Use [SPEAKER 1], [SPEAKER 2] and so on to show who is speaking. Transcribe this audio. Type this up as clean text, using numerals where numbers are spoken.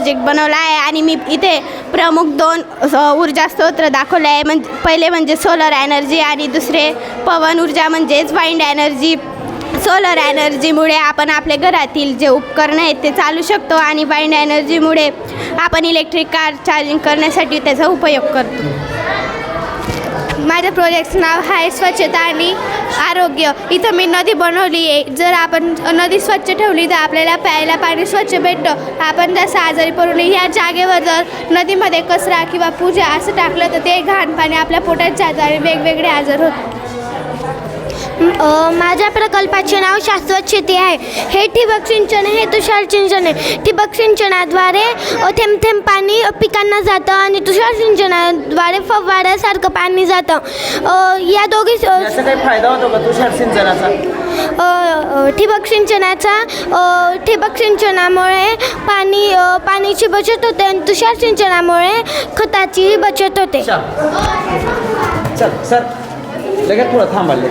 [SPEAKER 1] Project बनवला आहे आणि मी इथे प्रमुख 2 ऊर्जा स्रोत दाखवले आहे. पहिले म्हणजे सोलर एनर्जी आणि दुसरे पवन ऊर्जा म्हणजेच वाइंड एनर्जी. सोलर एनर्जीमुळे आपण आपल्या घरातील जे उपकरणं आहेत ते चालू शकतो आणि वाइंड एनर्जीमुळे आपण इलेक्ट्रिक कार चार्जिंग करण्यासाठी त्याचा उपयोग करतो.
[SPEAKER 2] माझ्या प्रोजेक्टचं नाव आहे स्वच्छता आणि आरोग्य. इथं मी नदी बनवली आहे. जर आपण नदी स्वच्छ ठेवली तर आपल्याला प्यायला पाणी स्वच्छ भेटतं. आपण जसं आजारी पडू नये ह्या जागेवर जर नदीमध्ये कचरा किंवा पूजा असं टाकलं तर ते घाण पाणी आपल्या पोटात जातं आणि वेगवेगळे आजार होतात.
[SPEAKER 3] माझ्या प्रकल्पाचे नाव शाश्वत शेती आहे. हे ठिबक सिंचन हे तुषार सिंचन आहे. ठिबक सिंचनाद्वारे थेंब थेंब पाणी पिकांना जातं आणि तुषार सिंचनाद्वारे फवाऱ्यासारखं पाणी जातं. या दोघी
[SPEAKER 4] याचा काही फायदा होतो का तुषार सिंचनाचा?
[SPEAKER 3] ठिबक सिंचनामुळे पाण्याची बचत होते आणि तुषार सिंचनामुळे खताचीही बचत होते.
[SPEAKER 4] चल सर लगेच थोडं थांबायला.